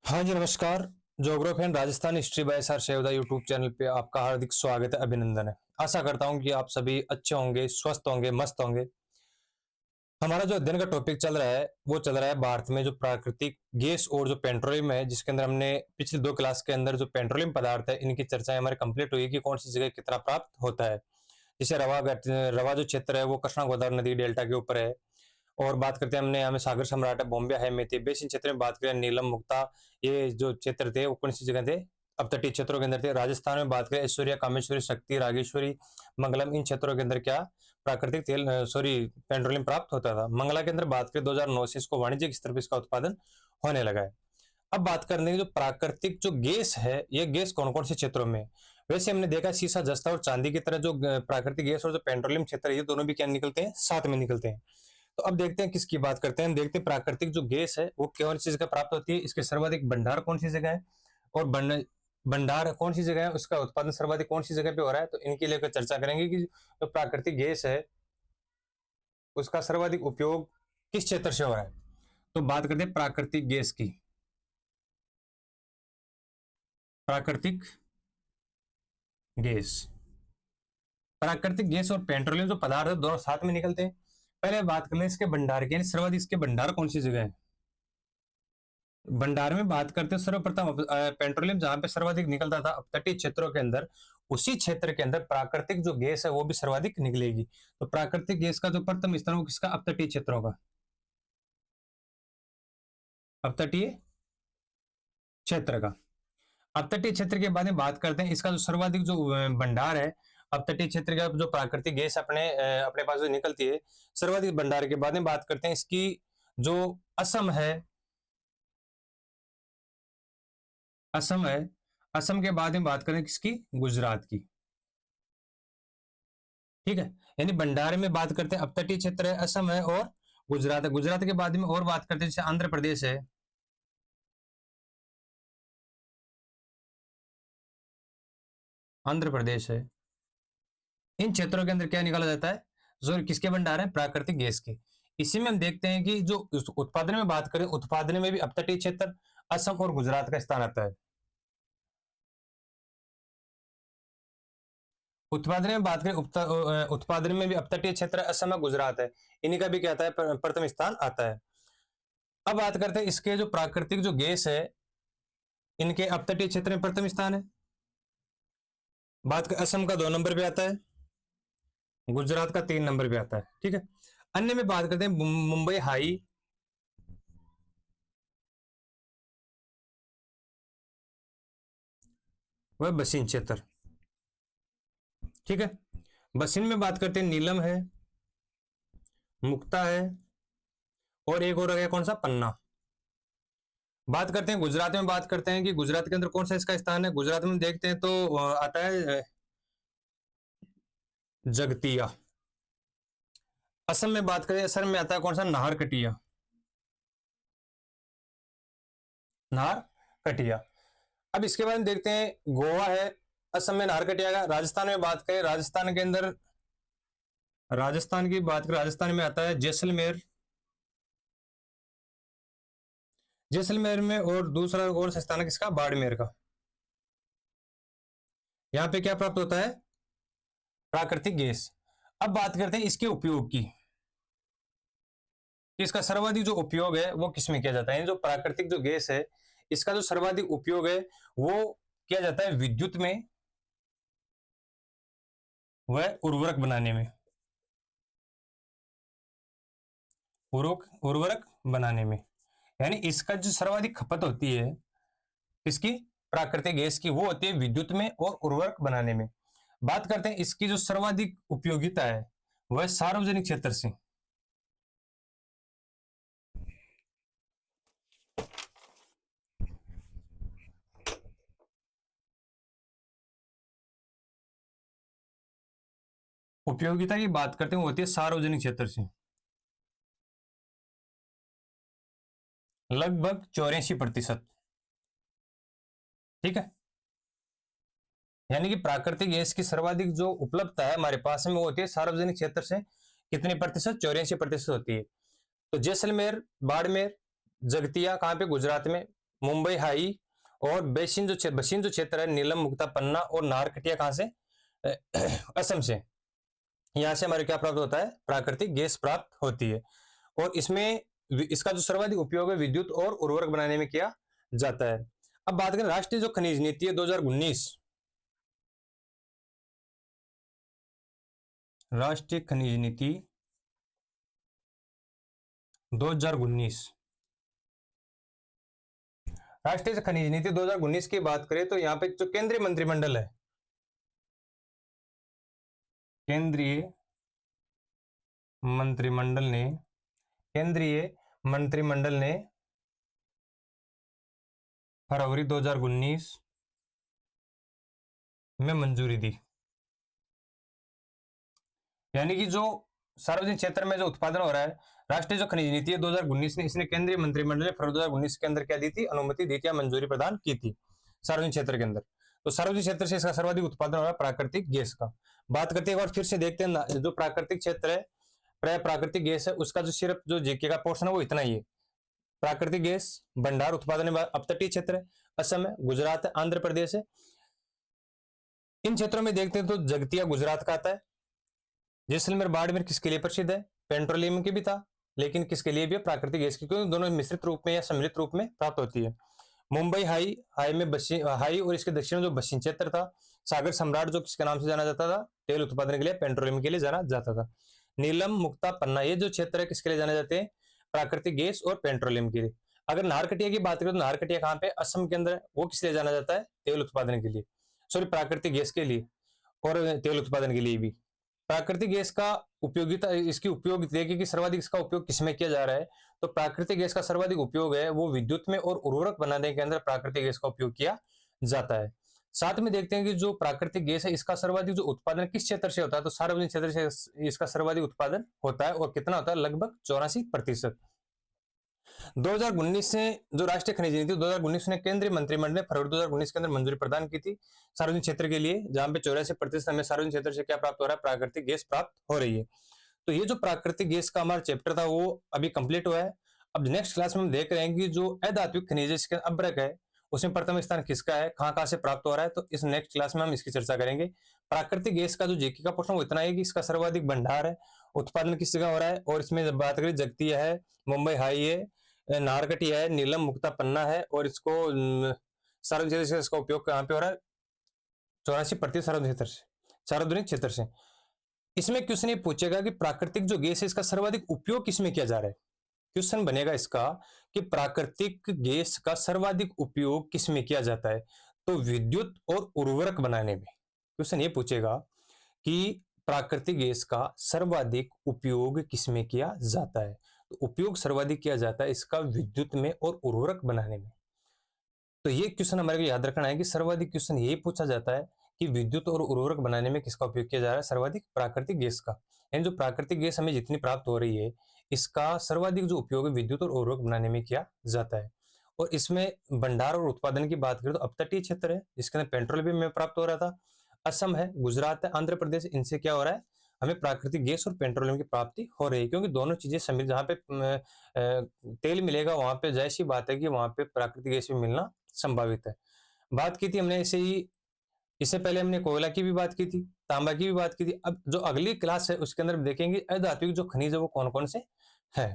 हाँ जी, नमस्कार। Geography and Rajasthan history by sir Shevda YouTube channel पे आपका हार्दिक स्वागत है, अभिनंदन है। आशा करता हूँ कि आप सभी अच्छे होंगे, स्वस्थ होंगे, मस्त होंगे। हमारा जो अध्ययन का टॉपिक चल रहा है, वो चल रहा है भारत में जो प्राकृतिक गैस और जो पेट्रोलियम है, जिसके अंदर हमने पिछले 2 क्लास के अंदर जो पेट्रोलियम पदार्थ है, इनकी चर्चाएँ हमारी कंप्लीट हुई कि कौन सी जगह कितना प्राप्त होता है। जैसे रवा जो क्षेत्र है, वो कृष्णा गोदावरी नदी डेल्टा के ऊपर है। और बात करते हैं हमने यहाँ में सागर सम्राट है, बॉम्बे है, मेथे बेसिन क्षेत्र में बात करें, नीलम मुक्ता, ये जो क्षेत्र थे वो कौन सी जगह थे, अपतटीय क्षेत्रों के अंदर थे। राजस्थान में बात करें, ऐश्वर्या, कामेश्वरी, शक्ति, रागेश्वरी, मंगलम, इन क्षेत्रों के अंदर क्या प्राकृतिक तेल पेट्रोलियम प्राप्त होता था। मंगला के अंदर बात करें 2009 से इसको वाणिज्यिक स्तर पर इसका उत्पादन होने लगा है। अब बात करने की जो प्राकृतिक जो गैस है, ये गैस कौन कौन से क्षेत्रों में। वैसे हमने देखा सीसा, जस्ता और चांदी की तरह जो प्राकृतिक गैस और जो पेट्रोलियम क्षेत्र है, ये दोनों भी क्या निकलते हैं, साथ में निकलते हैं। तो अब देखते हैं किसकी बात करते हैं। हम देखते हैं प्राकृतिक जो गैस है वो कौन सी जगह प्राप्त होती है, इसके सर्वाधिक भंडार कौन सी जगह है, और भंडार कौन सी जगह है, उसका उत्पादन सर्वाधिक कौन सी जगह पे हो रहा है। तो इनके लेकर चर्चा करेंगे कि जो प्राकृतिक गैस है उसका सर्वाधिक उपयोग किस क्षेत्र से हो रहा है। तो बात करते हैं प्राकृतिक गैस की। प्राकृतिक गैस, प्राकृतिक गैस और पेट्रोलियम जो पदार्थ है दोनों साथ में निकलते हैं। पहले बात कर लें इसके भंडार की, सर्वाधिक इसके भंडार कौन सी जगह है। भंडार में बात करते हैं सर्वप्रथम पेट्रोलियम जहां पे सर्वाधिक निकलता था तटीय क्षेत्रों के अंदर, उसी क्षेत्र के अंदर प्राकृतिक जो गैस है वो भी सर्वाधिक निकलेगी। तो प्राकृतिक गैस का जो प्रथम स्थान वो किसका, अपतटीय क्षेत्रों का, अपतटीय क्षेत्र का। अपतटीय क्षेत्र के बारे में बात करते हैं, इसका जो सर्वाधिक जो भंडार है, अपतटीय क्षेत्र का जो प्राकृतिक गैस अपने पास जो निकलती है, सर्वाधिक भंडार के बारे में बात करते हैं। इसकी जो असम है, असम है, असम के बाद में बात करें किसकी, गुजरात की। ठीक है, यानी भंडार में बात करते हैं अपतटीय क्षेत्र है, असम है और गुजरात है। गुजरात के बाद में और बात करते हैं जैसे आंध्र प्रदेश है, आंध्र प्रदेश है। इन क्षेत्रों के अंदर क्या निकाला जाता है, जो किसके भंडार है, प्राकृतिक गैस के। इसी में हम देखते हैं कि जो उत्पादन में बात करें, उत्पादन में भी अपतटीय क्षेत्र, असम और गुजरात का स्थान आता है। उत्पादन में बात करें, उत्पादन में भी अपतटीय क्षेत्र असम और गुजरात है, इन्हीं का भी क्या आता है, प्रथम स्थान आता है। अब बात करते हैं इसके जो प्राकृतिक जो गैस है, इनके अपतटीय क्षेत्र में प्रथम स्थान है। बात कर असम का 2 नंबर पे आता है, गुजरात का 3 नंबर पे आता है। ठीक है, अन्य में बात करते हैं मुंबई हाई, वह बसीन क्षेत्र। ठीक है, बसीन में बात करते हैं नीलम है, मुक्ता है, और एक और है कौन सा, पन्ना। बात करते हैं गुजरात में, बात करते हैं कि गुजरात के अंदर कौन सा इसका स्थान है। गुजरात में देखते हैं तो आता है जगतिया। असम में बात करें, असम में आता है कौन सा, नाहरकटिया, नाहरकटिया। अब इसके बाद देखते हैं गोवा है, असम में नाहरकटिया का। राजस्थान में बात करें, राजस्थान के अंदर, राजस्थान की बात करें, राजस्थान में आता है जैसलमेर, जैसलमेर में, और दूसरा और स्थान है किसका, बाड़मेर का। यहाँ पे क्या प्राप्त होता है, प्राकृतिक गैस। अब बात करते हैं इसके उपयोग की, इसका सर्वाधिक जो उपयोग है वो किसमें किया जाता है। जो प्राकृतिक जो गैस है, इसका जो सर्वाधिक उपयोग है वो किया जाता है विद्युत में, वह उर्वरक बनाने में, उर्वरक बनाने में। यानी इसका जो सर्वाधिक खपत होती है इसकी, प्राकृतिक गैस की, वो होती है विद्युत में और उर्वरक बनाने में। बात करते हैं इसकी जो सर्वाधिक उपयोगिता है वह सार्वजनिक क्षेत्र से, उपयोगिता की बात करते हैं वो होती है सार्वजनिक क्षेत्र से, लगभग 84%। ठीक है, यानी कि प्राकृतिक गैस की सर्वाधिक जो उपलब्धता है हमारे पास में वो होती है सार्वजनिक क्षेत्र से, कितने प्रतिशत, 84% होती है। तो जैसलमेर, बाड़मेर, जगतिया कहां पे, गुजरात में, मुंबई हाई और बसिन जो क्षेत्र है नीलम मुक्ता पन्ना और नारकटिया कहां से? असम से। यहां से हमारे क्या प्राप्त होता है? प्राकृतिक गैस प्राप्त होती है। और इसमें इसका जो सर्वाधिक उपयोग है विद्युत और उर्वरक बनाने में किया जाता है। अब बात करें राष्ट्रीय जो खनिज नीति है 2019, राष्ट्रीय खनिज नीति 2019, राष्ट्रीय खनिज नीति 2019 की बात करें तो यहाँ पे जो केंद्रीय मंत्रिमंडल है, केंद्रीय मंत्रिमंडल ने केंद्रीय मंत्रिमंडल ने फरवरी 2019 में मंजूरी दी। यानी कि जो सार्वजनिक क्षेत्र में जो उत्पादन हो रहा है, राष्ट्रीय जो खनिज नीति है 2019 ने इसने केंद्रीय मंत्रिमंडल ने फरवरी 2019 के अंदर क्या दी थी? अनुमति दी थी या मंजूरी प्रदान की थी सार्वजनिक क्षेत्र के अंदर। तो सार्वजनिक क्षेत्र से इसका सर्वाधिक उत्पादन हो रहा है प्राकृतिक गैस का। बात करते हैं एक बार फिर से देखते हैं जो प्राकृतिक क्षेत्र है, प्राकृतिक गैस है, उसका जो सिर्फ जो जीके का पोर्शन है वो इतना ही है। प्राकृतिक गैस भंडार उत्पादन में अपतटीय क्षेत्र है, असम है, गुजरात है, आंध्र प्रदेश है। इन क्षेत्रों में देखते हैं तो जगतिया गुजरात का आता है। जैसलमेर बाड़मेर किसके लिए प्रसिद्ध है? पेट्रोलियम के भी था, लेकिन किसके लिए भी? प्राकृतिक गैस की, क्योंकि दोनों मिश्रित रूप में या सम्मिलित रूप में प्राप्त होती है। मुंबई हाई हाई में हाई और इसके दक्षिण में जो बसिन क्षेत्र था, सागर सम्राट जो किसके नाम से जाना जाता था? तेल उत्पादन के लिए, पेट्रोलियम के लिए जाना जाता था। नीलम मुक्ता पन्ना ये जो क्षेत्र है किसके लिए जाने जाते हैं? प्राकृतिक गैस और पेट्रोलियम के लिए। अगर नारकटिया की बात करें तो नारकटिया कहां पे? असम के अंदर है। वो किस लिए जाना जाता है? तेल उत्पादन के लिए, सॉरी प्राकृतिक गैस के लिए और तेल उत्पादन के लिए भी। प्राकृतिक गैस का उपयोगिता, इसकी उपयोगिता देखिए कि सर्वाधिक इसका उपयोग किसमें किया जा रहा है? तो प्राकृतिक गैस का सर्वाधिक उपयोग है वो विद्युत में और उर्वरक बनाने के अंदर प्राकृतिक गैस का उपयोग किया जाता है। साथ में देखते हैं कि जो प्राकृतिक गैस है इसका सर्वाधिक जो उत्पादन किस क्षेत्र से होता है? तो सार्वजनिक क्षेत्र से इसका सर्वाधिक उत्पादन होता है। और कितना होता है? लगभग 84%। 2019 से जो राष्ट्रीय खनिज नीति 2019 ने केंद्रीय मंत्रिमंडल ने फरवरी 2019 के अंदर मंजूरी प्रदान की थी सार्वजनिक क्षेत्र के लिए, जहां पे 84% हमें सार्वजनिक क्षेत्र से क्या प्राप्त हो रहा है? प्राकृतिक गैस प्राप्त हो रही है। तो ये जो प्राकृतिक गैस का हमारा चैप्टर था वो अभी कंप्लीट हुआ है। अब नेक्स्ट क्लास में हम देख रहे हैं कि जो अधात्विक खनिज इसके अभ्रक है उसमें प्रथम स्थान किसका है, कहां कहां से प्राप्त हो रहा है। तो इस नेक्स्ट क्लास में हम इसकी चर्चा करेंगे। प्राकृतिक गैस का जो जीके का प्रश्न वो इतना है कि इसका सर्वाधिक भंडार है, उत्पादन किस जगह हो रहा है, और इसमें जब बात करें जगतिया है, मुंबई हाई है, नारकटिया है, नीलम मुक्ता पन्ना है, और इसको सार्वजनिक क्षेत्र से इसका उपयोग कहां पे हो रहा है? 84% सार्वजनिक क्षेत्र से। इसमें क्वेश्चन ये पूछेगा कि प्राकृतिक जो गैस है इसका सर्वाधिक उपयोग किसमें किया जा रहा है? क्वेश्चन बनेगा इसका कि प्राकृतिक गैस का सर्वाधिक उपयोग किसमें किया जाता है? तो विद्युत और उर्वरक बनाने में। क्वेश्चन ये पूछेगा कि प्राकृतिक गैस का सर्वाधिक उपयोग किसमें किया जाता है? तो उपयोग सर्वाधिक किया जाता है इसका विद्युत में और उर्वरक बनाने में। तो ये क्वेश्चन हमारे को याद रखना है कि सर्वाधिक क्वेश्चन यही पूछा जाता है कि विद्युत और उर्वरक बनाने में किसका उपयोग किया जा रहा है? सर्वाधिक प्राकृतिक गैस का। यानी जो प्राकृतिक गैस हमें जितनी प्राप्त हो रही है इसका सर्वाधिक जो उपयोग है विद्युत और उर्वरक बनाने में किया जाता है। और इसमें भंडार और उत्पादन की बात करें तो अपतटीय क्षेत्र है जिसके अंदर पेट्रोलियम में प्राप्त हो रहा था, असम है, गुजरात है, आंध्र प्रदेश, इनसे क्या हो रहा है? हमें प्राकृतिक गैस और पेट्रोलियम की प्राप्ति हो रही है, क्योंकि दोनों चीजें सम्मिलित, जहां पे तेल मिलेगा वहां पे जाहिर सी बात है कि वहां पे प्राकृतिक गैस भी मिलना संभावित है। बात की थी हमने ऐसे ही, इससे पहले हमने कोयला की भी बात की थी, तांबा की भी बात की थी। अब जो अगली क्लास है उसके अंदर देखेंगे अधात्विक जो खनिज है वो कौन कौन से है।